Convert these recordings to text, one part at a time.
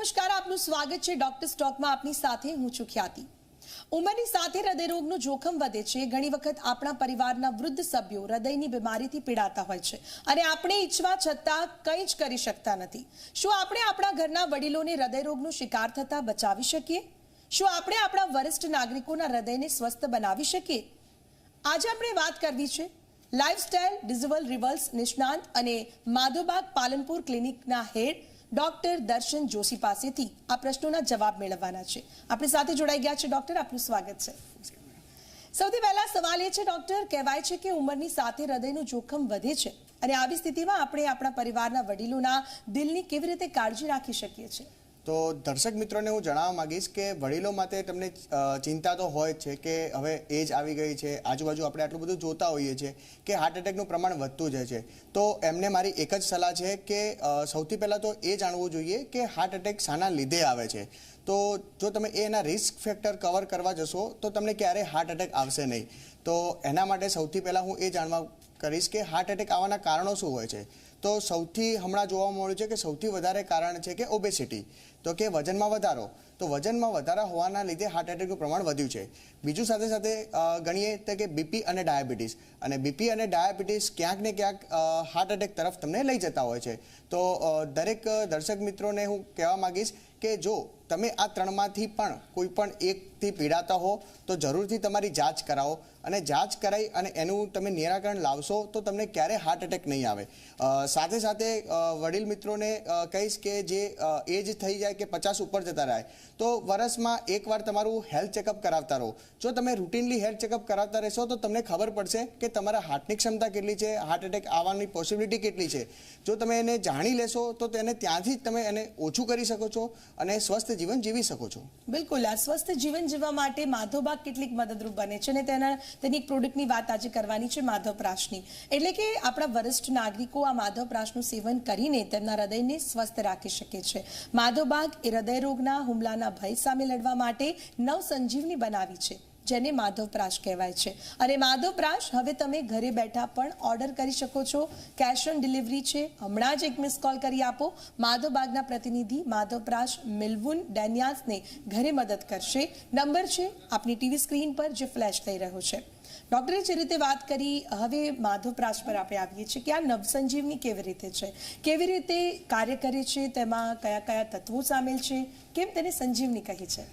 નમસ્કાર, આપનું સ્વાગત છે ડોક્ટર સ્ટોકમાં. આપની સાથે હું છું ખ્યાતિ. ઉંમરની સાથે હૃદયરોગનું જોખમ વધે છે. ઘણી વખત આપણા પરિવારના વૃદ્ધ સભ્યો હૃદયની બીમારીથી પીડાતા હોય છે અને આપણે ઈચ્છવા છતાં કંઈ જ કરી શકતા નથી. શું આપણે આપણા ઘરના વડીલોને હૃદયરોગનો શિકાર થતા બચાવી શકીએ? શું આપણે આપણા વરિષ્ઠ નાગરિકોના હૃદયને સ્વસ્થ બનાવી શકીએ? આજે આપણે વાત કરવી છે લાઇફસ્ટાઇલ ડિઝીઝ રિવર્સ નિષ્ણાંત અને માધવબાગ પાલનપુર ક્લિનિકના હેડ ડોક્ટર દર્શન જોશી પાસેથી આ પ્રશ્નોના જવાબ મેળવવાના છે. આપણી સાથે જોડાઈ ગયા છે ડોક્ટર, આપનું સ્વાગત છે. સૌથી પહેલા સવાલ એ છે ડોક્ટર, કહેવાય છે કે ઉંમરની સાથે હૃદયનું જોખમ વધે છે અને આવી સ્થિતિમાં આપણે આપણા પરિવારના વડીલોના દિલની કેવી રીતે કાળજી રાખી શકીએ છીએ? તો દર્શક મિત્રોને હું જણાવવા માંગીશ કે વડીલો માટે તમને ચિંતા તો હોય જ છે કે હવે એજ આવી ગઈ છે, આજુબાજુ આપણે આટલું બધું જોતા હોઈએ છીએ કે હાર્ટ એટેકનું પ્રમાણ વધતું જાય છે. તો એમને મારી એક જ સલાહ છે કે સૌથી પહેલાં તો એ જાણવું જોઈએ કે હાર્ટ એટેક શાના લીધે આવે છે. તો જો તમે એના રિસ્ક ફેક્ટર કવર કરવા જશો તો તમને ક્યારેય હાર્ટ એટેક આવશે નહીં. તો એના માટે સૌથી પહેલાં હું એ જાણવા કરીશ કે હાર્ટ એટેક આવવાના કારણો શું હોય છે. તો સૌથી હમણાં જોવા મળ્યું છે કે સૌથી વધારે કારણ છે કે ઓબેસિટી, તો કે વજનમાં વધારો. તો વજનમાં વધારા હોવાના લીધે હાર્ટ એટેકનું પ્રમાણ વધ્યું છે. બીજું સાથે સાથે ગણીએ તો કે બીપી અને ડાયાબિટીસ, અને બીપી અને ડાયાબિટીસ ક્યાંક ને ક્યાંક હાર્ટ એટેક તરફ તમને લઈ જતા હોય છે. તો દરેક દર્શક મિત્રોને હું કહેવા માંગીશ કે જો તમે આ ત્રણમાંથી પણ કોઈ પણ એકથી પીડાતા હો તો જરૂરથી તમારી જાંચ કરાવો, અને જાંચ કરાવી અને એનું તમે નિરાકરણ લાવશો તો તમને ક્યારેય હાર્ટ એટેક નહીં આવે. સાથે સાથે વડીલ મિત્રોને કહીશ કે જે એજ થઈ જાય કે 50 ઉપર જતા રહે તો વર્ષમાં એકવાર તમારું હેલ્થ ચેકઅપ કરાવતા રહો. જો તમે રૂટીનલી હેલ્થ ચેકઅપ કરાવતા રહેશો તો તમને ખબર પડશે કે તમારા હાર્ટની ક્ષમતા કેટલી છે, હાર્ટ એટેક આવવાની પોસિબિલિટી કેટલી છે. જો તમે એને જાણી લેશો તો તેને ત્યાંથી જ તમે એને ઓછું કરી શકો છો અને સ્વસ્થ જીવન જીવી શકો છો. બિલકુલ, આ સ્વસ્થ જીવન જીવવા માટે માધવબાગ કેટલીક મદદરૂપ બને છે અને તેની એક પ્રોડક્ટની વાત આજે કરવાની છે, માધવપ્રાશની. એટલે કે આપણા વરિષ્ઠ નાગરિકો આ માધવપ્રાશનું સેવન કરીને તેમના હૃદયને સ્વસ્થ રાખી શકે છે. માધવબાગ એ હૃદયરોગના હુમલાના ભય સામે લડવા માટે નવસંજીવની બનાવી છે, જેને માધવપ્રાશ કહેવાય છે. અને માધવપ્રાશ હવે તમે ઘરે બેઠા પણ ઓર્ડર કરી શકો છો. કેશ ઓન ડિલિવરી છે. હમણાં જ એક મિસ કોલ કરી આપો. માધવબાગના પ્રતિનિધિ માધવપ્રાશ મિલવુન ડેનિયાસને ઘરે મદદ કરશે. નંબર છે આપની ટીવી સ્ક્રીન પર જે ફ્લેશ થઈ રહ્યો છે. ડોક્ટરે જે રીતે વાત કરી, હવે માધવપ્રાશ પર આપણે આવીએ છીએ કે આ નવસંજીવની કેવી રીતે છે, કેવી રીતે કાર્ય કરે છે, તેમાં કયા કયા તત્વો સામેલ છે, કેમ તેને સંજીવની કહી છે?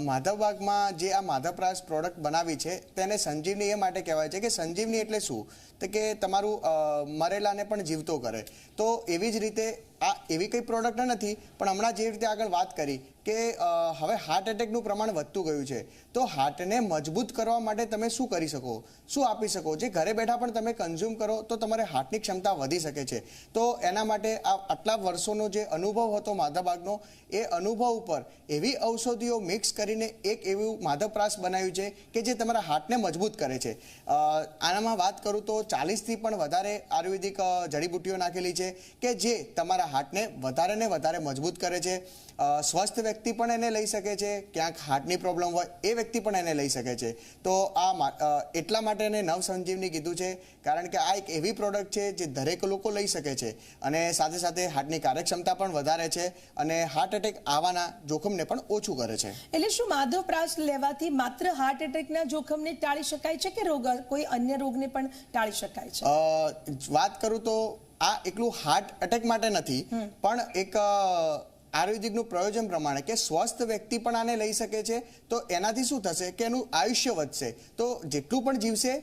માધવબાગમાં જે આ માધવપ્રાશ પ્રોડક્ટ બનાવી છે તેને સંજીવની એ માટે કહેવાય છે કે સંજીવની એટલે શું, તો કે તમારું મરેલાને પણ જીવતો કરે. તો એવી જ રીતે આ એવી કંઈ પ્રોડક્ટ નથી, પણ હમણાં જે રીતે આગળ વાત કરી કે હવે હાર્ટ એટેકનું પ્રમાણ વધતું ગયું છે, તો હાર્ટને મજબૂત કરવા માટે તમે શું કરી શકો, શું આપી શકો, જે ઘરે બેઠા પણ તમે કન્ઝ્યુમ કરો તો તમારે હાર્ટની ક્ષમતા વધી શકે છે. તો એના માટે આટલા વર્ષોનો જે અનુભવ હતો માધવબાગનો, એ અનુભવ ઉપર એવી ઔષધિઓ મિક્સ કરીને એક એવું માધવપ્રાશ બનાવ્યું છે કે જે તમારા હાર્ટને મજબૂત કરે છે. આનામાં વાત કરું તો 40થી પણ વધારે આયુર્વેદિક જડીબુટ્ટીઓ નાખેલી છે કે જે તમારા હાર્ટને વધારે ને વધારે મજબૂત કરે છે. સ્વસ્થ વ્યક્તિ પણ એને લઈ શકે છે, ક્યાંક હાર્ટની પ્રોબ્લેમ હોય એ વ્યક્તિ પણ એને લઈ શકે છે. તો એટલા માટે એને નવસંજીવની કીધું છે, કારણ કે આ એક એવી પ્રોડક્ટ છે જે દરેક લોકો લઈ શકે છે અને સાથે સાથે હાર્ટની કાર્યક્ષમતા પણ વધારે છે અને હાર્ટ એટેક આવવાના જોખમને પણ ઓછું કરે છે. એટલે શું માધવપ્રાશ લેવાથી માત્ર હાર્ટ એટેકના જોખમને ટાળી શકાય છે કે કોઈ અન્ય રોગને પણ ટાળી શકાય છે? વાત કરું તો આ એકલું હાર્ટ એટેક માટે નથી, પણ એક આયુર્વેદિકનું પ્રયોજન પ્રમાણે કે સ્વસ્થ વ્યક્તિ પણ આને લઈ શકે છે. તો એનાથી શું થશે કે એનું આયુષ્ય વધશે, તો જેટલું પણ જીવશે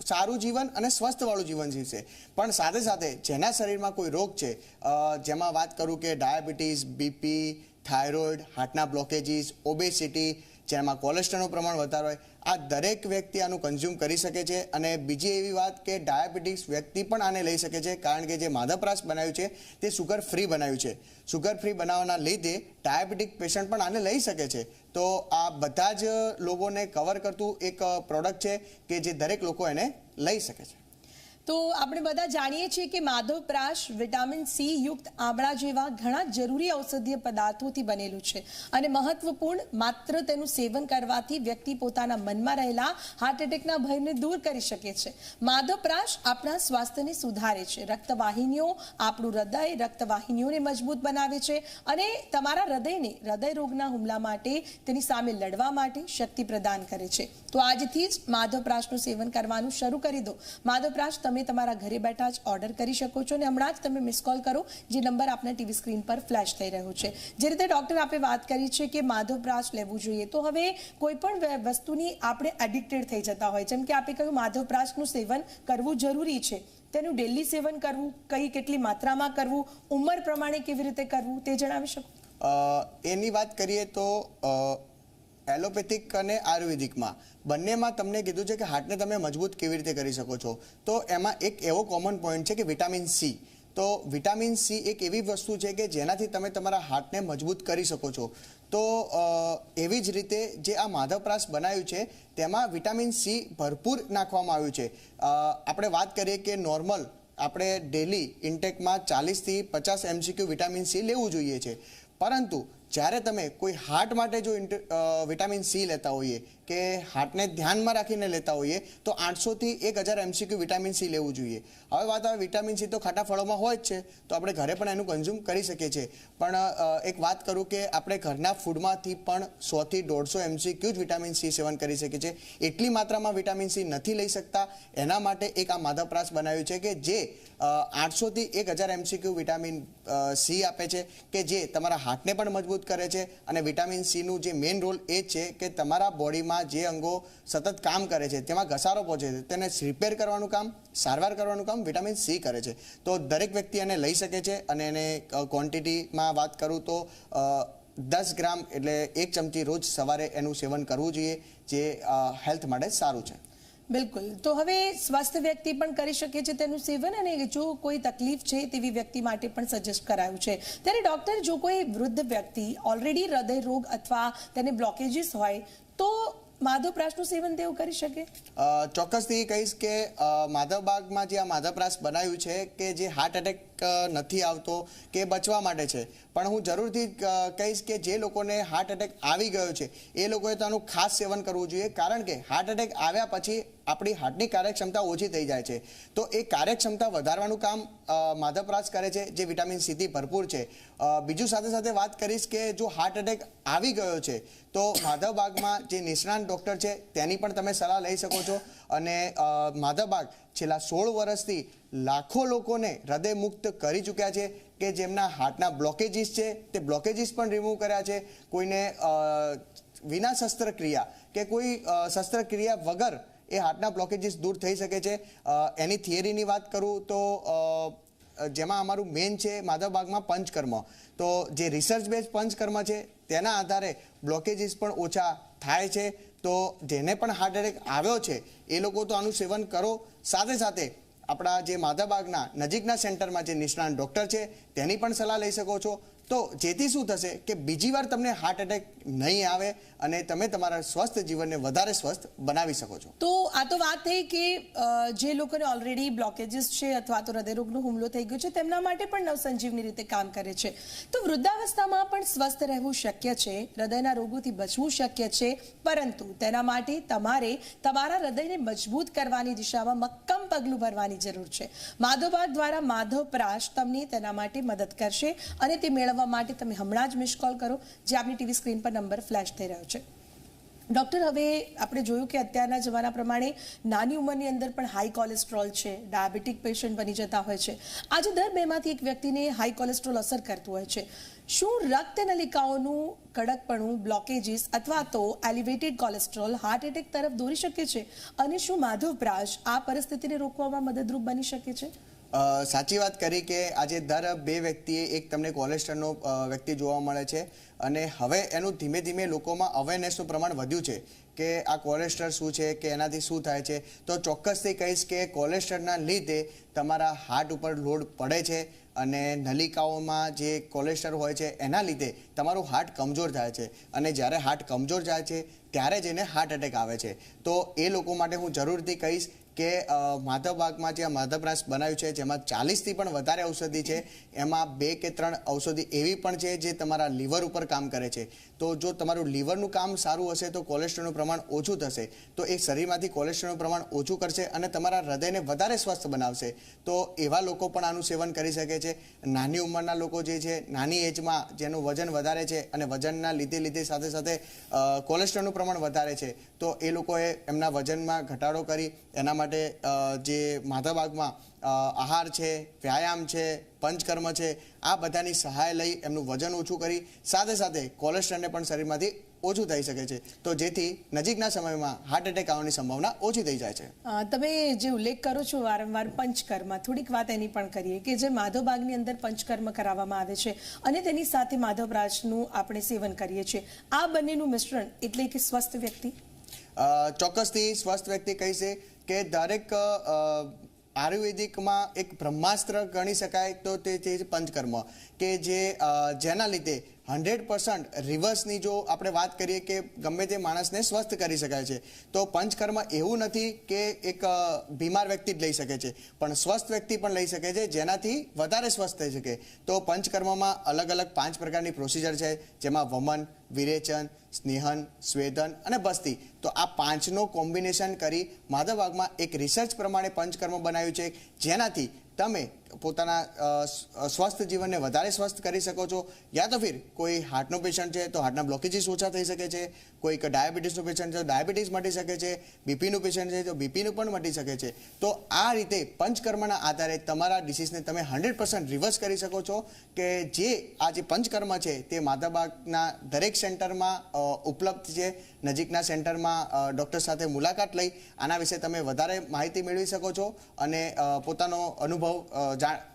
સારું જીવન અને સ્વસ્થવાળું જીવન જીવશે. પણ સાથે સાથે જેના શરીરમાં કોઈ રોગ છે, જેમાં વાત કરું કે ડાયાબિટીસ, બીપી, થાઇરોઇડ, હાર્ટના બ્લોકેજીસ, ઓબેસિટી, જેમાં કોલેસ્ટ્રોલનું પ્રમાણ વધારે હોય, આ દરેક વ્યક્તિ આનું કન્ઝ્યુમ કરી શકે છે. અને બીજી એવી વાત કે ડાયાબિટીસ વ્યક્તિ પણ આને લઈ શકે છે, કારણ કે જે માધવપ્રાશ બનાવ્યું છે તે સુગર ફ્રી બનાવ્યું છે. સુગર ફ્રી બનાવવાના લીધે ડાયાબિટીક પેશન્ટ પણ આને લઈ શકે છે. તો આ બધા જ લોકોને કવર કરતું એક પ્રોડક્ટ છે કે જે દરેક લોકો એને લઈ શકે છે. તો આપણે બધા જાણીએ છીએ કે માધવપ્રાશ વિટામિન સી યુક્ત આમળા જેવા ઘણા જરૂરી ઔષધીય પદાર્થોથી બનેલું છે અને મહત્વપૂર્ણ માત્ર તેનું સેવન કરવાથી વ્યક્તિ પોતાના મનમાં રહેલા હાર્ટ એટેકના ભયને દૂર કરી શકે છે. માધવપ્રાશ આપણા સ્વાસ્થ્યને સુધારે છે, રક્તવાહિનીઓ આપણું હૃદય રક્તવાહિનીઓને મજબૂત બનાવે છે અને તમારા હૃદયને હૃદય રોગના હુમલા માટે તેની સામે લડવા માટે શક્તિ પ્રદાન કરે છે. તો આજથી જ માધવપ્રાશનું સેવન કરવાનું શરૂ કરી દો. માધવપ્રાશ તમે તમારા ઘરે બેઠા જ ઓર્ડર કરી શકો છો અને હમણાં જ તમે મિસ કોલ કરો, જે નંબર આપના ટીવી સ્ક્રીન પર ફ્લેશ થઈ રહ્યો છે. જે રીતે ડોક્ટર આપે વાત કરી છે કે માધવપ્રાશ લેવું જોઈએ, તો હવે કોઈ પણ વસ્તુની આપણે એડિક્ટેડ થઈ જતા હોય, જેમ કે આપે કહ્યું માધવપ્રાશનું સેવન કરવું જરૂરી છે. તેનું ડેલી સેવન કરવું, કઈ કેટલી માત્રામાં કરવું, ઉંમર પ્રમાણે કેવી રીતે કરવું, તે જણાવી શકો? એની વાત કરીએ તો એલોપેથિક અને આયુર્વેદિકમાં બંનેમાં તમને કીધું છે કે હાર્ટને તમે મજબૂત કેવી રીતે કરી શકો છો. તો એમાં એક એવો કોમન પોઈન્ટ છે કે વિટામિન સી. તો વિટામિન સી એક એવી વસ્તુ છે કે જેનાથી તમે તમારા હાર્ટને મજબૂત કરી શકો છો. તો એવી જ રીતે જે આ માધવપ્રાશ બનાવ્યું છે તેમાં વિટામિન સી ભરપૂર નાખવામાં આવ્યું છે. આપણે વાત કરીએ કે નોર્મલ આપણે ડેલી ઇન્ટેકમાં 40થી 50 MCQ વિટામિન સી લેવું જોઈએ છે, પરંતુ જ્યારે તમે કોઈ હાર્ટ માટે જો વિટામિન સી લેતા હોઈએ કે હાર્ટને ધ્યાનમાં રાખીને લેતા હોઈએ તો 800થી 1000 MCQ વિટામિન સી લેવું જોઈએ. હવે વાત આવે વિટામિન સી તો ખાટા ફળોમાં હોય જ છે, તો આપણે ઘરે પણ એનું કન્ઝ્યુમ કરી શકીએ છીએ. પણ એક વાત કરું કે આપણે ઘરના ફૂડમાંથી પણ 100થી 150 MCQ જ વિટામિન સી સેવન કરી શકીએ છીએ. એટલી માત્રામાં વિટામિન સી નથી લઈ શકતા, એના માટે એક આ માધવપ્રાશ બનાવ્યું છે કે જે 800થી 1000 MCQ વિટામિન સી આપે છે, કે જે તમારા હાર્ટને પણ મજબૂત કરે છે. અને વિટામિન સી નું જે મેઇન રોલ એ છે કે તમારા બોડીમાં જે અંગો સતત કામ કરે છે તેમાં ઘસારો પહોંચે છે, તેને રિપેર કરવાનું કામ, સારવાર કરવાનું કામ વિટામિન સી કરે છે. તો દરેક વ્યક્તિ એને લઈ શકે છે અને એને ક્વોન્ટિટીમાં વાત કરું તો 10 ગ્રામ એટલે 1 ચમચી રોજ સવારે એનું સેવન કરવું જોઈએ, જે હેલ્થ માટે સારું છે. બિલકુલ. તો હવે સ્વસ્થ વ્યક્તિ પણ કરી શકે છે તેનું સેવન, અને જો કોઈ તકલીફ છે તેવી વ્યક્તિ માટે પણ સજેસ્ટ કરાયું છે. ત્યારે ડોક્ટર, જો કોઈ વૃદ્ધ વ્યક્તિ ઓલરેડી હૃદય રોગ અથવા તેને બ્લોકેજીસ હોય તો માધવપ્રાશનું સેવન તેવું કરી શકે? ચોક્કસથી કહીશ કે માધવબાગમાં જે આ માધવપ્રાશ બનાવ્યું છે કે જે હાર્ટ એટેક નથી આવતો કે બચવા માટે છે, પણ હું જરૂરથી કહીશ કે જે લોકોને હાર્ટ એટેક આવી ગયો છે એ લોકોએ તો આનું ખાસ સેવન કરવું જોઈએ, કારણ કે હાર્ટ એટેક આવ્યા પછી આપણી હાર્ટની કાર્યક્ષમતા ઓછી થઈ જાય છે. તો એ કાર્યક્ષમતા વધારવાનું કામ માધવપ્રાશ કરે છે, જે વિટામિન સીથી ભરપૂર છે. બીજું સાથે સાથે વાત કરીશ કે જો હાર્ટ એટેક આવી ગયો છે તો માધવબાગમાં જે નિષ્ણાત ડૉક્ટર છે તેની પણ તમે સલાહ લઈ શકો છો. અને માધવબાગ છેલ્લા 16 વર્ષથી લાખો લોકોને હૃદય મુક્ત કરી ચૂક્યા છે, કે જેમના હાર્ટના બ્લોકેજીસ છે તે બ્લોકેજીસ પણ રિમૂવ કર્યા છે. કોઈને વિના શસ્ત્રક્રિયા કે કોઈ શસ્ત્રક્રિયા વગર એ હાર્ટના બ્લોકેજીસ દૂર થઈ શકે છે. એની થિયરીની વાત કરું તો જેમાં અમારું મેઇન છે માધવબાગમાં પંચકર્મ. તો જે રિસર્ચ બેઝ પંચકર્મ છે તેના આધારે બ્લોકેજીસ પણ ઓછા થાય છે. તો જેને પણ હાર્ટ એટેક આવ્યો છે એ લોકો તો આનું સેવન કરો. સાથે સાથે આપણા જે માધવબાગના નજીકના સેન્ટરમાં જે નિષ્ણાત ડૉક્ટર છે તેની પણ સલાહ લઈ શકો છો. તો જેથી શું થશે કે બીજી વાર તમને હાર્ટ એટેક નહીં આવે અને તમે તમારા સ્વસ્થ જીવનને વધારે સ્વસ્થ બનાવી શકો છો. તો આ તો વાત થઈ કે જે લોકોને ઓલરેડી બ્લોકેજીસ છે અથવા તો હૃદયરોગનો હુમલો થઈ ગયો છે તેમના માટે પણ નવસંજીવની રીતે કામ કરે છે. તો વૃદ્ધાવસ્થામાં પણ સ્વસ્થ રહેવું શક્ય છે, હૃદયના રોગોથી બચવું શક્ય છે, પરંતુ તેના માટે તમારે તમારા હૃદયને મજબૂત કરવાની દિશામાં મક્કમ પગલું ભરવાની જરૂર છે. માધવબાગ દ્વારા માધવપ્રાશ તમને તેના માટે મદદ કરશે અને તે મેળવવા માટે તમે હમણાં જ મિસ કોલ કરો, જે આપની ટીવી સ્ક્રીન પર નંબર ફ્લેશ થઈ રહ્યો છે. ડૉક્ટર, હવે આપણે જોયું કે અત્યારના જમાના પ્રમાણે નાની ઉંમરની અંદર પણ હાઈ કોલેસ્ટ્રોલ છે, ડાયાબિટીક પેશન્ટ બની જતા હોય છે. આજે દર 2 માંથી એક વ્યક્તિને હાઈ કોલેસ્ટ્રોલ અસર કરતું હોય છે. શું રક્ત નલિકાઓનું કડકપણું, બ્લોકેજીસ અથવા તો એલિવેટેડ કોલેસ્ટ્રોલ હાર્ટ એટેક તરફ દોરી શકે છે, અને શું માધવપ્રાશ આ પરિસ્થિતિને રોકવામાં મદદરૂપ બની શકે છે? સાચી વાત કરી કે આજે દર 2 વ્યક્તિએ એક તમને કોલેસ્ટ્રોલનો વ્યક્તિ જોવા મળે છે. અને હવે એનું ધીમે ધીમે લોકોમાં અવેરનેસનું પ્રમાણ વધ્યું છે કે આ કોલેસ્ટ્રોલ શું છે, કે એનાથી શું થાય છે. તો ચોક્કસથી કહીશ કે કોલેસ્ટ્રોલના લીધે તમારા હાર્ટ ઉપર લોડ પડે છે અને નલિકાઓમાં જે કોલેસ્ટ્રોલ હોય છે એના લીધે તમારું હાર્ટ કમજોર થાય છે. અને જ્યારે હાર્ટ કમજોર જાય છે ત્યારે જ એને હાર્ટ એટેક આવે છે. તો એ લોકો માટે હું જરૂરથી કહીશ કે માધવબાગમાં જે માધવપ્રાશ બનાવ્યું છે જેમાં 40થી પણ વધારે ઔષધિ છે, એમાં 2 કે 3 ઔષધિ એવી પણ છે જે તમારા લીવર ઉપર કામ કરે છે. તો જો તમારું લીવરનું કામ સારું હશે તો કોલેસ્ટ્રોલનું પ્રમાણ ઓછું થશે, તો એ શરીરમાંથી કોલેસ્ટ્રોલનું પ્રમાણ ઓછું કરશે અને તમારા હૃદયને વધારે સ્વસ્થ બનાવશે. તો એવા લોકો પણ આનું સેવન કરી શકે છે. નાની ઉંમરના લોકો જે છે, નાની એજમાં જેનું વજન વધારે છે અને વજનના લીધે સાથે સાથે કોલેસ્ટ્રોલનું પ્રમાણ વધારે છે, તો એ લોકોએ એમના વજનમાં ઘટાડો કરી એના માટે જે માધવબાગમાં આહાર છે, વ્યાયામ છે, પંચકર્મ છે, આ બધાની સહાય લઈ એમનું વજન ઓછું કરી સાથે સાથે કોલેસ્ટ્રોલને પણ શરીરમાંથી ઓછું થઈ શકે છે, તો જેથી નજીકના સમયમાં હાર્ટ એટેક આવવાની સંભાવના ઓછી થઈ જાય છે. તમે જે ઉલ્લેખ કરો છો વારંવાર પંચકર્મ, થોડીક વાત એની પણ કરીએ કે જે માધવબાગની અંદર પંચકર્મ કરાવવામાં આવે છે અને તેની સાથે માધવરાજનું આપણે સેવન કરીએ છીએ, આ બંનેનું મિશ્રણ એટલે કે સ્વસ્થ વ્યક્તિ? ચોક્કસથી સ્વસ્થ વ્યક્તિ કહીશે કે દરેક આયુર્વેદિકમાં એક બ્રહ્માસ્ત્ર ગણી શકાય તો તે છે પંચકર્મ, કે જેના લીધે 100% રિવર્સની જો આપણે વાત કરીએ કે ગમે તે માણસને સ્વસ્થ કરી શકાય છે. તો પંચકર્મ એવું નથી કે એક બીમાર વ્યક્તિ જ લઈ શકે છે, પણ સ્વસ્થ વ્યક્તિ પણ લઈ શકે છે જેનાથી વધારે સ્વસ્થ થઈ શકે. તો પંચકર્મમાં અલગ અલગ 5 પ્રકારની પ્રોસિજર છે, જેમાં વમન, વિરેચન, સ્નેહન, સ્વેદન અને બસ્તી. તો આ 5નો કોમ્બિનેશન કરી માધવબાગમાં એક રિસર્ચ પ્રમાણે પંચકર્મ બનાવ્યું છે, જેનાથી તમે પોતાના સ્વસ્થ જીવનને વધારે સ્વસ્થ કરી શકો છો. યા તો ફિર કોઈ હાર્ટનો પેશન્ટ છે તો હાર્ટના બ્લોકેજીસ ઓછા થઈ શકે છે, કોઈક ડાયાબિટીસનો પેશન્ટ છે તો ડાયાબિટીસ મટી શકે છે, બીપીનું પેશન્ટ છે તો બીપીનું પણ મટી શકે છે. તો આ રીતે પંચકર્મના આધારે તમારા ડિસીઝને તમે 100% રિવર્સ કરી શકો છો, કે જે આ જે પંચકર્મ છે તે માધવબાગના દરેક સેન્ટરમાં ઉપલબ્ધ છે. નજીકના સેન્ટરમાં ડૉક્ટર સાથે મુલાકાત લઈ આના વિશે તમે વધારે માહિતી મેળવી શકો છો અને પોતાનો અનુભવ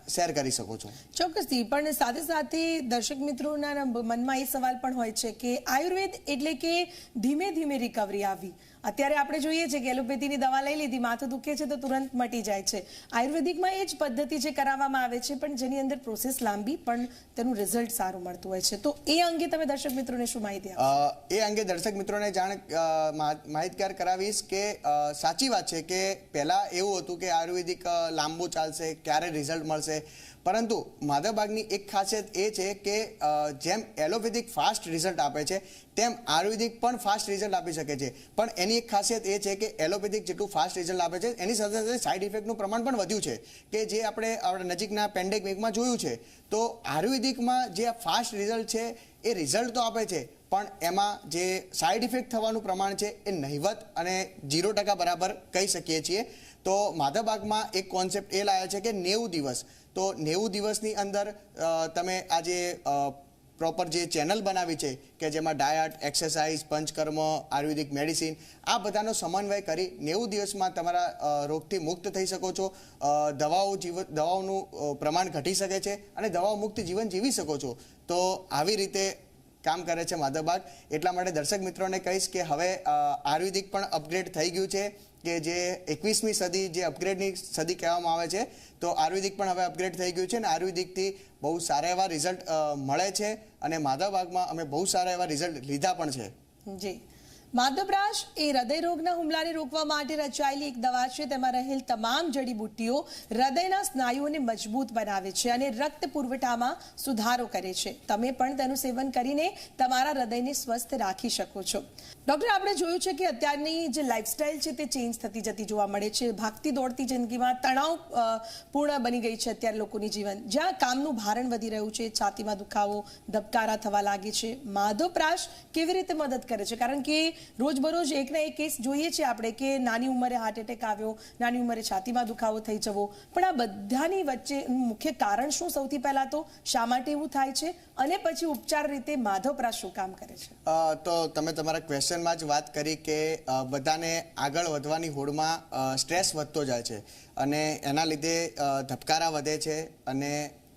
શેર કરી શકો છો. ચોક્કસથી, પણ સાથે સાથે દર્શક મિત્રોના મનમાં એ સવાલ પણ હોય છે કે આયુર્વેદ એટલે કે ધીમે ધીમે રિકવરી આવી. અત્યારે આપણે જોઈએ છે કે એલોપેથીની દવા લઈ લીધી, માથું દુખે છે તો તુરંત મટી જાય છે. આયુર્વેદિકમાં એ જ પદ્ધતિ જે કરાવવામાં આવે છે, પણ જેની અંદર પ્રોસેસ લાંબી પણ તેનું રિઝલ્ટ સારું મળતું હોય છે. તો એ અંગે તમે દર્શક મિત્રોને શું માહિતી આપો? એ અંગે દર્શક મિત્રોને માહિતગાર કરાવીશ કે સાચી વાત છે કે પહેલા એવું હતું કે આયુર્વેદિક લાંબુ ચાલશે, ક્યારે રિઝલ્ટ મળશે, પરંતુ માધવબાગની એક ખાસિયત એ છે કે જેમ એલોપેથિક ફાસ્ટ રિઝલ્ટ આપે છે તેમ આયુર્વેદિક પણ ફાસ્ટ રિઝલ્ટ આપી શકે છે. પણ એની એક ખાસિયત એ છે કે એલોપેથિક જેટલું ફાસ્ટ રિઝલ્ટ આપે છે એની સાથે સાથે સાઇડ ઇફેક્ટનું પ્રમાણ પણ વધ્યું છે, કે જે આપણે નજીકના પેન્ડેમિકમાં જોયું છે. તો આયુર્વેદિકમાં જે આ ફાસ્ટ રિઝલ્ટ છે એ રિઝલ્ટ તો આપે છે, પણ એમાં જે સાઇડ ઇફેક્ટ થવાનું પ્રમાણ છે એ નહિવત અને 0% બરાબર કહી શકીએ છીએ. તો માધવબાગમાં એક કોન્સેપ્ટ એ લાવ્યા છે કે 90 દિવસ, તો 90 દિવસની અંદર તમે આ જે પ્રોપર જે ચેનલ બનાવી છે કે જેમાં ડાયટ, એક્સરસાઇઝ, પંચકર્મ, આયુર્વેદિક મેડિસિન આ બધાનો સમન્વય કરી 90 દિવસમાં તમારા રોગથી મુક્ત થઈ શકો છો. દવાઓનું પ્રમાણ ઘટી શકે છે અને દવાઓ મુક્ત જીવન જીવી શકો છો. તો આવી રીતે કામ કરે છે માધવબાગ. એટલા માટે દર્શક મિત્રોને કહીશ કે હવે આયુર્વેદિક પણ અપગ્રેડ થઈ ગયું છે, કે જે 21મી સદી જે અપગ્રેડની સદી કહેવામાં આવે છે, તો આયુર્વેદિક પણ હવે અપગ્રેડ થઈ ગયું છે અને આયુર્વેદિકથી બહુ સારા એવા રિઝલ્ટ મળે છે અને માધવબાગમાં અમે બહુ સારા એવા રિઝલ્ટ લીધા પણ છે. જી, માધવરાજ એ હૃદય રોગના હુમલાને રોકવા માટે રચાયેલી એક દવા છે. તેમાં રહેલ તમામ જડીબુટ્ટીઓ હૃદયના સ્નાયુઓને મજબૂત બનાવે છે અને રક્ત પુરવઠામાં સુધારો કરે છે. તમે પણ તેનું સેવન કરીને તમારા હૃદયને સ્વસ્થ રાખી શકો છો. ડૉક્ટર, આપણે જોયું છે કે અત્યારની જે લાઇફસ્ટાઇલ છે તે ચેન્જ થતી જતી જોવા મળે છે. ભાગતી દોડતી જિંદગીમાં તણાવ પૂર્ણ બની ગઈ છે અત્યારે લોકોની જીવન, જ્યાં કામનું ભારણ વધી રહ્યું છે, છાતીમાં દુખાવો, ધબકારા થવા લાગે છે. માધવપ્રાશ કેવી રીતે મદદ કરે છે? કારણ કે રોજબરોજ એકના એક કેસ જોઈએ છે આપણે કે નાની ઉંમરે હાર્ટ એટેક આવ્યો, નાની ઉંમરે છાતીમાં દુખાવો થઈ જવો, પણ આ બધાની વચ્ચે મુખ્ય કારણ શું? સૌથી પહેલા તો શા માટે એવું થાય છે અને પછી ઉપચાર રીતે માધવપ્રાશ શું કામ કરે છે? તો તમે તમારા ક્વેશ્ચનમાં જ વાત કરી કે બધાને આગળ વધવાની હોડમાં સ્ટ્રેસ વધતો જાય છે અને એના લીધે ધબકારા વધે છે, અને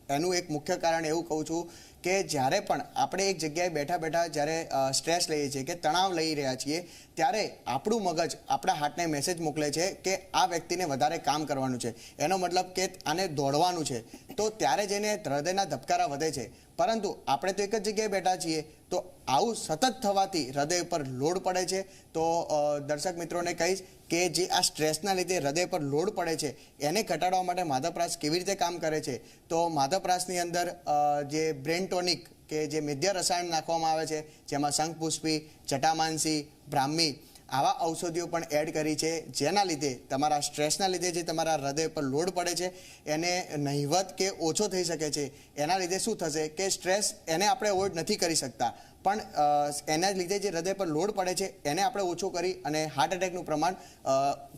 એનું એક મુખ્ય કારણ એવું કહું છું કે જ્યારે પણ આપણે એક જગ્યાએ બેઠા બેઠા જ્યારે સ્ટ્રેસ લઈએ છીએ કે તણાવ લઈ રહ્યા છીએ ત્યારે આપણું મગજ આપણા હાર્ટને મેસેજ મોકલે છે કે આ વ્યક્તિને વધારે કામ કરવાનું છે, એનો મતલબ કે આને દોડવાનું છે. તો ત્યારે જઈને હૃદયના ધબકારા વધે છે. પરંતુ આપણે તો એક જ જગ્યાએ બેઠા છીએ, તો આવું સતત થવાથી હૃદય પર લોડ પડે છે. તો દર્શક મિત્રોને કહીશ કે જે આ સ્ટ્રેસના લીધે હૃદય પર લોડ પડે છે એને ઘટાડવા માટે માધવપ્રાસ કેવી રીતે કામ કરે છે. તો માધવપ્રાસની અંદર જે બ્રેન ટોનિક કે જે મેદ્ય રસાયણ નાખવામાં આવે છે, જેમાં શંખપુષ્પી, જટામાનસી, બ્રાહ્મી આવા ઔષધિઓ પણ એડ કરી છે, જેના લીધે તમારા સ્ટ્રેસના લીધે જે તમારા હૃદય પર લોડ પડે છે એને નહિવત કે ઓછો થઈ શકે છે. એના લીધે શું થશે કે સ્ટ્રેસ એને આપણે અવોઇડ નથી કરી શકતા, પણ એના લીધે જે હૃદય પર લોડ પડે છે એને આપણે ઓછો કરી અને હાર્ટ એટેકનું પ્રમાણ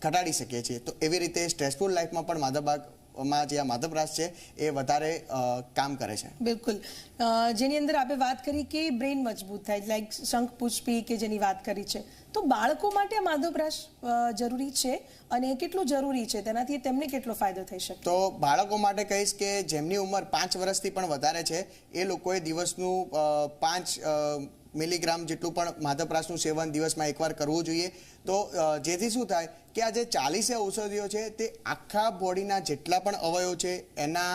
ઘટાડી શકીએ છીએ. તો એવી રીતે સ્ટ્રેસફુલ લાઈફમાં પણ માધવબાગમાં જે આ માધવપ્રાસ છે એ વધારે કામ કરે છે. બિલકુલ. જેની અંદર આપણે વાત કરી કે બ્રેન મજબૂત થાય, લાઈક શંખપુષ્પી કે જેની વાત કરી છે, તો બાળકો માટે આ માધવપ્રાસ જરૂરી છે અને કેટલું જરૂરી છે, તેનાથી તેમને કેટલો ફાયદો થઈ શકે? તો બાળકો માટે કહીશ કે જેમની ઉંમર 5 વર્ષથી પણ વધારે છે એ લોકોએ દિવસનું 5 મિલીગ્રામ જેટલું પણ માધવપ્રાસનું સેવન દિવસમાં એકવાર કરવું જોઈએ. તો જેથી શું થાય કે આ જે 40 ઔષધિઓ છે તે આખા બોડીના જેટલા પણ અવયવો છે એના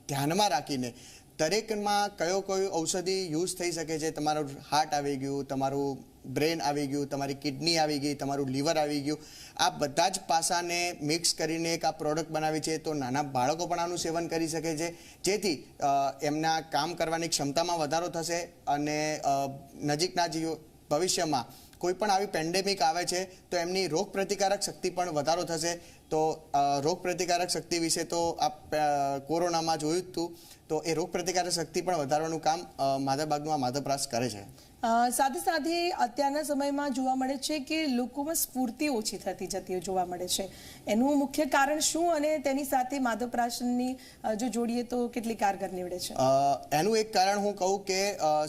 ધ્યાનમાં રાખીને દરેકમાં કયો ઔષધિ યુઝ થઈ શકે છે. તમારું હાર્ટ આવી ગયું, તમારું બ્રેન આવી ગયું, તમારી કિડની આવી ગઈ, તમારું લીવર આવી ગયું, આ બધા જ પાસાને મિક્સ કરીને એક આ પ્રોડક્ટ બનાવી છે. તો નાના બાળકો પણ આનું સેવન કરી શકે છે, જેથી એમના કામ કરવાની ક્ષમતામાં વધારો થશે અને નજીકના ભવિષ્યમાં કોઈ પણ આવી પેન્ડેમિક આવે છે તો એમની રોગ પ્રતિકારક શક્તિ પણ વધારો થશે. તો રોગ પ્રતિકારક શક્તિ વિશે તો કોરોનામાં જોયું હતું, તો એ રોગ પ્રતિકારક શક્તિ પણ વધારવાનું કામ માધવબાગનું આ માધવપ્રાસ કરે છે. સાથે સાથે અત્યારના સમયમાં જોવા મળે છે કે લોકોમાં સ્ફૂર્તિ ઓછી થતી જતી જોવા મળે છે. એનું મુખ્ય કારણ શું અને તેની સાથે માધવપ્રાસની જો જોડીએ તો કેટલી કારગર નીવડે છે? એનું એક કારણ હું કહું કે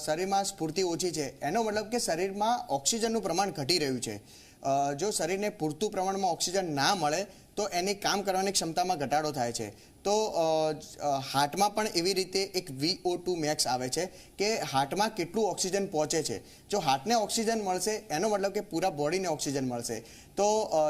શરીરમાં સ્ફૂર્તિ ઓછી છે, એનો મતલબ કે શરીરમાં ઓક્સિજનનું પ્રમાણ ઘટી રહ્યું છે. જો શરીરને પૂરતું પ્રમાણમાં ઓક્સિજન ના મળે તો એની કામ કરવાની ક્ષમતામાં ઘટાડો થાય છે. તો હાર્ટમાં પણ એવી રીતે એક VO2 મેક્સ આવે છે કે હાર્ટમાં કેટલું ઓક્સિજન પહોંચે છે. જો હાર્ટને ઓક્સિજન મળશે એનો મતલબ કે પૂરા બોડીને ઓક્સિજન મળશે. તો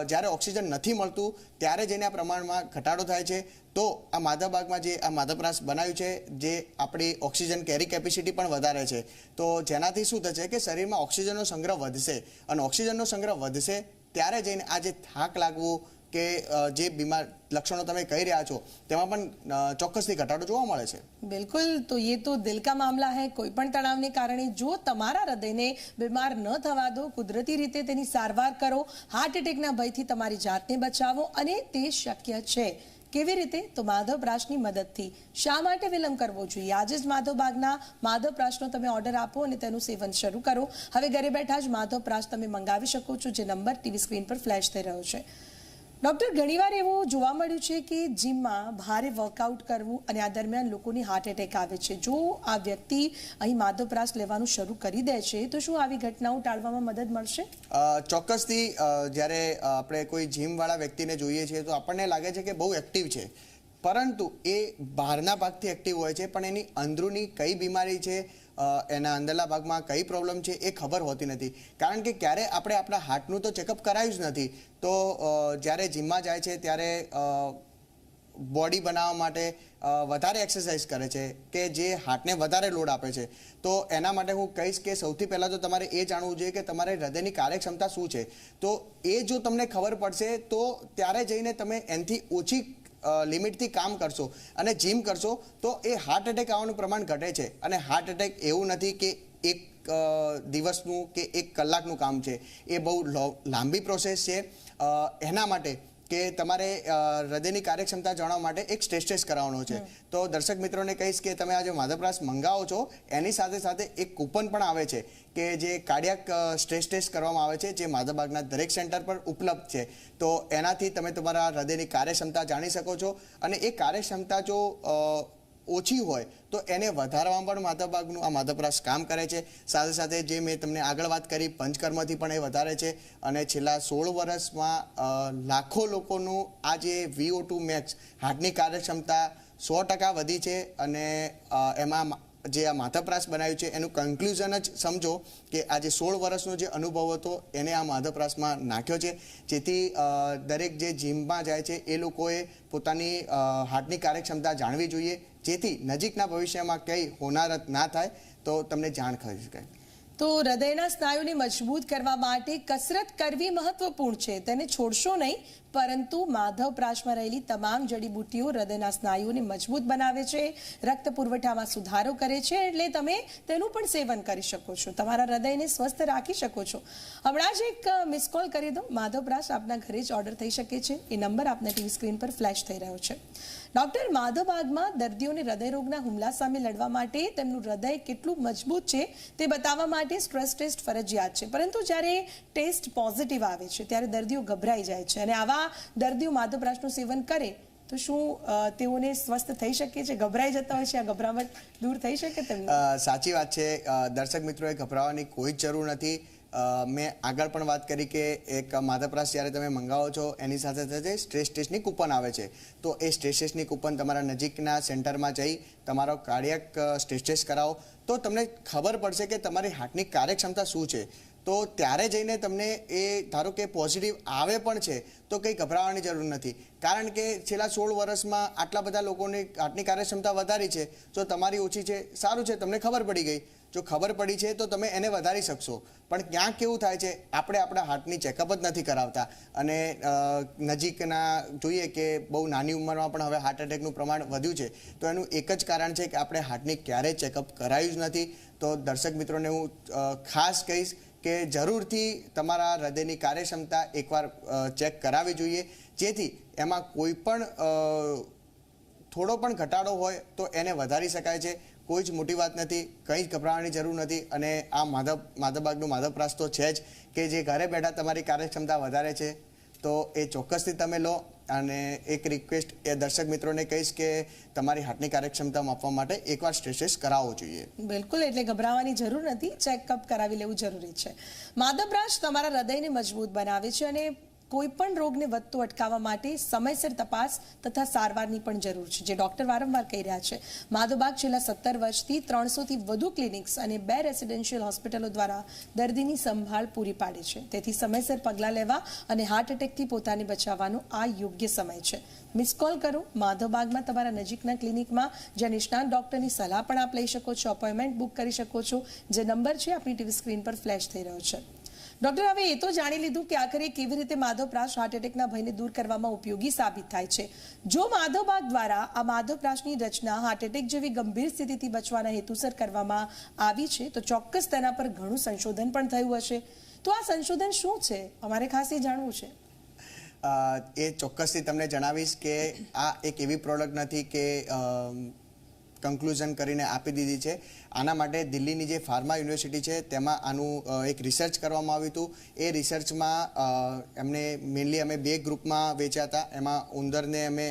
જ્યારે ઓક્સિજન નથી મળતું ત્યારે જઈને આ પ્રમાણમાં ઘટાડો થાય છે. તો આ માધવબાગમાં જે આ માધવપ્રાસ બનાવ્યું છે, જે આપણી ઓક્સિજન કેરી કેપેસિટી પણ વધારે છે. તો જેનાથી શું થશે કે શરીરમાં ઓક્સિજનનો સંગ્રહ વધશે, અને ઓક્સિજનનો સંગ્રહ વધશે ત્યારે જઈને આ જે થાક લાગવું કે જે બીમાર લક્ષણો તમે કહી રહ્યા છો તેમાં પણ ચોક્કસથી ઘટાડો જોવા મળે છે. બિલકુલ. તો ये तो दिल का मामला है. કોઈ પણ તણાવને કારણે જો તમારા હૃદયને બીમાર ન થવા દો, કુદરતી રીતે તેની સારવાર કરો, હાર્ટ એટેકના ભયથી તમારી જાતને બચાવો, અને તે શક્ય છે. કેવી રીતે? તો માધવપ્રાસની મદદથી. શા માટે વિલંબ કરવો જોઈએ? આજે જ માધવબાગના માધવપ્રાસનો તમે ઓર્ડર આપો અને તેનું સેવન શરૂ કરો. હવે ઘરે બેઠા જ માધવપ્રાસ તમે મંગાવી શકો છો, જે નંબર ટીવી સ્ક્રીન પર ફ્લેશ થઈ રહ્યો છે. ડૉક્ટર, ઘણીવાર એવું જોવા મળ્યું છે કે જીમમાં ભારે વર્કઆઉટ કરવું અને આ દરમિયાન લોકોની હાર્ટ એટેક આવે છે. જો આ વ્યક્તિ અહીં માધવપ્રાસ લેવાનું શરૂ કરી દે છે તો શું આવી ઘટનાઓ ટાળવામાં મદદ મળશે? ચોક્કસથી. જ્યારે આપણે કોઈ જીમવાળા વ્યક્તિને જોઈએ છીએ તો આપણને લાગે છે કે બહુ એક્ટિવ છે, પરંતુ એ બહારના ભાગથી એક્ટિવ હોય છે, પણ એની અંદરૂની કઈ બીમારી છે, એના અંદરના ભાગમાં કઈ પ્રોબ્લેમ છે એ ખબર હોતી નથી. કારણ કે ક્યારે આપણે આપણા હાર્ટનું તો ચેકઅપ કરાવ્યું જ નથી. તો જ્યારે જીમમાં જાય છે ત્યારે બોડી બનાવવા માટે વધારે એક્સરસાઇઝ કરે છે કે જે હાર્ટને વધારે લોડ આપે છે. તો એના માટે હું કહીશ કે સૌથી પહેલાં તો તમારે એ જાણવું જોઈએ કે તમારે હૃદયની કાર્યક્ષમતા શું છે. તો એ જો તમને ખબર પડશે તો ત્યારે જઈને તમે એનાથી ઓછી લિમિટથી કામ કરશો અને જીમ કરશો તો એ હાર્ટ એટેક આવવાનું પ્રમાણ ઘટે છે. અને હાર્ટ એટેક એવું નથી કે એક દિવસનું કે 1 કલાકનું કામ છે, એ બહુ લાંબી પ્રોસેસ છે. એના માટે કે તમારે હૃદયની કાર્યક્ષમતા જાણવા માટે એક સ્ટ્રેસ ટેસ્ટ કરાવવાનો છે. તો દર્શક મિત્રોને કહીશ કે તમે આ જે માધવપ્રાસ મંગાવો છો એની સાથે સાથે એક કૂપન પણ આવે છે કે જે કાર્ડિયાક સ્ટ્રેસ ટેસ્ટ કરવામાં આવે છે, જે માધવબાગના દરેક સેન્ટર પર ઉપલબ્ધ છે. તો એનાથી તમે તમારા હૃદયની કાર્યક્ષમતા જાણી શકો છો, અને એ કાર્યક્ષમતા જો ઓછી હોય તો એને વધારવામાં પણ માધવબાગનું આ માધવપ્રાસ કામ કરે છે. સાથે સાથે જે મેં તમને આગળ વાત કરી પંચકર્મથી પણ એ વધારે છે. અને છેલ્લા 16 વર્ષમાં લાખો લોકોનું આ જે VO2 મેક્સ હાર્ટની કાર્યક્ષમતા 100% વધી છે. અને એમાં જે આ માધવપ્રાસ બનાવ્યું છે એનું કન્ક્લુઝન જ સમજો કે આ જે 16 વર્ષનો જે અનુભવ હતો એને આ માધવપ્રાસમાં નાખ્યો છે, જેથી દરેક જે જીમમાં જાય છે એ લોકોએ પોતાની હાર્ટની કાર્યક્ષમતા જાણવી જોઈએ, જેથી નજીકના ભવિષ્યમાં કંઈ હોનારત ના થાય તો તમને જાણ કરી શકાય. તો હૃદયના સ્નાયુને મજબૂત કરવા માટે કસરત કરવી મહત્વપૂર્ણ છે, તેને છોડશો નહીં, પરંતુ માધવપ્રાસમાં રહેલી તમામ જડીબુટ્ટીઓ હૃદયના સ્નાયુઓને મજબૂત બનાવે છે, રક્ત પુરવઠામાં સુધારો કરે છે, એટલે તમે તેનું પણ સેવન કરી શકો છો, તમારા હૃદયને સ્વસ્થ રાખી શકો છો. હમણાં જ એક મિસ કોલ કરી દો, માધવપ્રાસ આપના ઘરે જ ઓર્ડર થઈ શકે છે. એ નંબર આપના ટીવી સ્ક્રીન પર ફ્લેશ થઈ રહ્યો છે. ડોક્ટર, માધવબાગમાં દર્દીઓને હૃદયરોગના હુમલા સામે લડવા માટે તેમનું હૃદય કેટલું મજબૂત છે તે બતાવવા માટે સ્ટ્રેસ ટેસ્ટ ફરજિયાત છે, પરંતુ જ્યારે ટેસ્ટ પોઝિટિવ આવે છે ત્યારે દર્દીઓ ગભરાઈ જાય છે, અને આવા દર્દીઓ માધવપ્રાસનું સેવન કરે તો શું તેઓને સ્વસ્થ થઈ શકે છે? ગભરાઈ જતા હોય છે, આ ગભરામણ દૂર થઈ શકે તેમની? સાચી વાત છે. દર્શક મિત્રોએ ગભરાવાની કોઈ જ જરૂર નથી. મેં આગળ પણ વાત કરી કે એક માધવપ્રાસ જ્યારે તમે મંગાવો છો એની સાથે સાથે સ્ટ્રેસ ટેસ્ટની કૂપન આવે છે, તો એ સ્ટ્રેસ ટેસ્ટની કૂપન તમારા નજીકના સેન્ટરમાં જઈ તમારો કાર્ડિયાક સ્ટ્રેસ ટેસ્ટ કરાવો તો તમને ખબર પડશે કે તમારી હાર્ટની કાર્યક્ષમતા શું છે. તો ત્યારે જઈને તમને એ ધારો કે પોઝિટિવ આવે પણ છે તો કંઈ ગભરાવાની જરૂર નથી, કારણ કે છેલ્લા 16 વર્ષમાં આટલા બધા લોકોની હાર્ટની કાર્યક્ષમતા વધારી છે. જો તમારી ઓછી છે, સારું છે, તમને ખબર પડી ગઈ. જો ખબર પડી છે તો તમે એને વધારી શકશો, પણ ક્યાંક કેવું થાય છે, આપણે આપણા હાર્ટની ચેકઅપ જ નથી કરાવતા, અને નજીકના જોઈએ કે બહુ નાની ઉંમરમાં પણ હવે હાર્ટ એટેકનું પ્રમાણ વધ્યું છે. તો એનું એક જ કારણ છે કે આપણે હાર્ટની ક્યારેય ચેકઅપ કરાવ્યું જ નથી. તો દર્શક મિત્રોને હું ખાસ કહીશ કે જરૂરથી તમારા હૃદયની કાર્યક્ષમતા એકવાર ચેક કરાવવી જોઈએ, જેથી એમાં કોઈ પણ થોડો પણ ઘટાડો હોય તો એને વધારી શકાય છે. કોઈ જ મોટી વાત નથી, કંઈ જ ગભરાવાની જરૂર નથી. અને આ માધવબાગનું માધવપ્રાસ તો છે જ કે જે ઘરે બેઠા તમારી કાર્યક્ષમતા વધારે છે, તો એ ચોક્કસથી તમે લો. અને એક રિક્વેસ્ટ એ દર્શક મિત્રોને કહીશ કે તમારી હાર્ટની કાર્યક્ષમતા માપવા માટે એકવાર સ્ટ્રેસ ટેસ્ટ કરાવવો જોઈએ. બિલકુલ, એટલે ગભરાવાની જરૂર નથી, ચેકઅપ કરાવી લેવું જરૂરી છે. માધવપ્રાસ તમારા હૃદયને મજબૂત બનાવે છે, અને કોઈ પણ રોગને વધતો અટકાવવા માટે સમયસર તપાસ તથા સારવારની પણ જરૂર છે, જે ડોક્ટર વારંવાર કહી રહ્યા છે. માધવબાગ છેલ્લા 17 વર્ષથી 300થી વધુ ક્લિનિક્સ અને 2 રેસિડેન્શિયલ હોસ્પિટલો દ્વારા દર્દીની સંભાળ પૂરી પાડે છે. તેથી સમયસર પગલાં લેવા અને હાર્ટ એટેકથી પોતાને બચાવવાનો આ યોગ્ય સમય છે. મિસ કોલ કરો. માધવબાગમાં તમારા નજીકના ક્લિનિકમાં જ્યાં નિષ્ણાત ડોક્ટરની સલાહ પણ આપ લઈ શકો છો, અપોઇન્ટમેન્ટ બુક કરી શકો છો, જે નંબર છે આપણી ટીવી સ્ક્રીન પર ફ્લેશ થઈ રહ્યો છે. ડોક્ટર, હવે એ તો જાણી લીધું કે આખરે કેવી રીતે માધવપ્રાસ હાર્ટ એટેકના ભયને દૂર કરવામાં ઉપયોગી સાબિત થાય છે. જો માધવબાગ દ્વારા આ માધવપ્રાસની રચના હાર્ટ એટેક જેવી ગંભીર સ્થિતિથી બચવાના હેતુસર કરવામાં આવી છે, તો ચોક્કસ તેના પર ઘણું સંશોધન પણ થયું હશે. તો આ સંશોધન શું છે, અમારે ખાસ એ જાણવું છે. એ ચોક્કસથી તમને જણાવીશ કે આ એક એવી પ્રોડક્ટ નથી કે કન્ક્લુઝન કરીને આપી દીધી છે. આના માટે દિલ્હીની જે ફાર્મા યુનિવર્સિટી છે તેમાં આનું એક રિસર્ચ કરવામાં આવ્યું હતું. એ રિસર્ચમાં એમને મેઇનલી અમે 2 ગ્રુપમાં વેચ્યા હતા. એમાં ઉંદરને અમે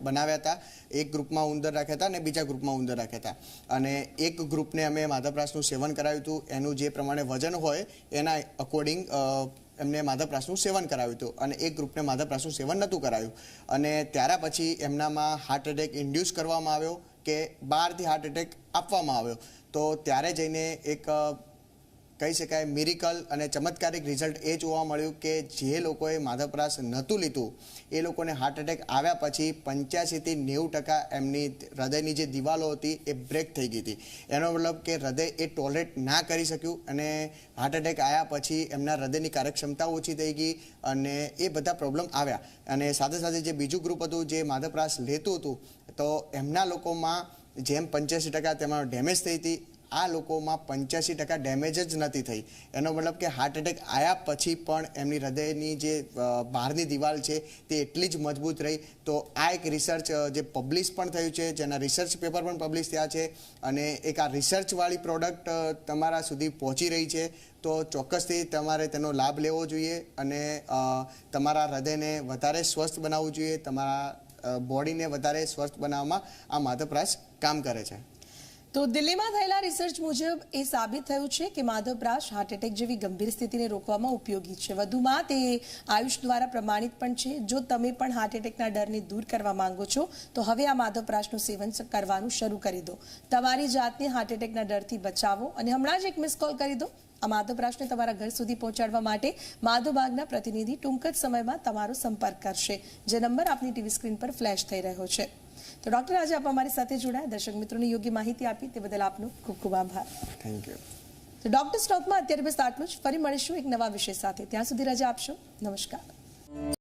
બનાવ્યા હતા. એક ગ્રુપમાં ઉંદર રાખ્યા હતા અને બીજા ગ્રુપમાં ઉંદર રાખ્યા હતા. અને એક ગ્રુપને અમે માધવપ્રાસનું સેવન કરાવ્યું હતું. એનું જે પ્રમાણે વજન હોય એના અકોર્ડિંગ એમને માધવપ્રાસનું સેવન કરાવ્યું હતું, અને એક ગ્રુપને માધવપ્રાસનું સેવન નહોતું કરાવ્યું. અને ત્યાર પછી એમનામાં હાર્ટ એટેક ઇન્ડ્યુસ કરવામાં આવ્યો કે બહારથી હાર્ટ એટેક આપવામાં આવ્યો. તો ત્યારે જઈને એક કહી શકાય મિરેકલ અને ચમત્કારિક રિઝલ્ટ એ જોવા મળ્યું કે જે લોકોએ માધવપ્રાસ નહોતું લીધું એ લોકોને હાર્ટ એટેક આવ્યા પછી 85થી 90% એમની હૃદયની જે દિવાલો હતી એ બ્રેક થઈ ગઈ હતી. એનો મતલબ કે હૃદય એ ટોલરેટ ના કરી શક્યું, અને હાર્ટ એટેક આવ્યા પછી એમના હૃદયની કાર્યક્ષમતા ઓછી થઈ ગઈ, અને એ બધા પ્રોબ્લેમ આવ્યા. અને સાથે સાથે જે બીજું ગ્રુપ હતું જે માધવપ્રાસ લેતું હતું, તો એમના લોકોમાં જેમ 85% તેમાં ડેમેજ થઈ હતી, આ લોકોમાં 85% ડેમેજ જ નથી થઈ. એનો મતલબ કે હાર્ટ એટેક આવ્યા પછી પણ એમની હૃદયની જે બહારની દિવાલ છે તે એટલી જ મજબૂત રહી. તો આ એક રિસર્ચ જે પબ્લિશ પણ થયું છે, જેના રિસર્ચ પેપર પણ પબ્લિશ થયા છે, અને એક આ રિસર્ચવાળી પ્રોડક્ટ તમારા સુધી પહોંચી રહી છે. તો ચોક્કસથી તમારે તેનો લાભ લેવો જોઈએ, અને તમારા હૃદયને વધારે સ્વસ્થ બનાવવું જોઈએ. તમારા બોડીને વધારે સ્વસ્થ બનાવવામાં આ માધવપ્રાસ કામ કરે છે. તો દિલ્હીમાં થયેલા રિસર્ચ મુજબ એ સાબિત થયું છે કે માધવપ્રાશ હાર્ટ એટેક જેવી ગંભીર સ્થિતિને રોકવામાં ઉપયોગી છે. વધુમાં તે આયુષ દ્વારા પ્રમાણિત પણ છે. જો તમે પણ હાર્ટ એટેકના ડરને દૂર કરવા માંગો છો તો હવે આ માધવપ્રાશનું સેવન કરવાનું શરૂ કરી દો. તમારી જાતને હાર્ટ એટેકના ડરથી બચાવો અને હમણાં જ એક મિસ કોલ કરી દો. આ માધવપ્રાશને તમારા ઘર સુધી પહોંચાડવા માટે માધવબાગના પ્રતિનિધિ ટૂંક જ સમયમાં તમારો સંપર્ક કરશે, જે નંબર આપની ટીવી સ્ક્રીન પર ફ્લેશ થઈ રહ્યો છે. તો ડોક્ટર, આજે આપ અમારી સાથે જોડાયા, દર્શક મિત્રોને યોગ્ય માહિતી આપી તે બદલ આપનો ખૂબ ખૂબ આભાર. Thank you. તો ડોક્ટર સ્ટોકમાં અત્યારે બસ આટલું જ. ફરી મળીશું એક નવા વિષય સાથે. ત્યાં સુધી રજા આપશો. નમસ્કાર.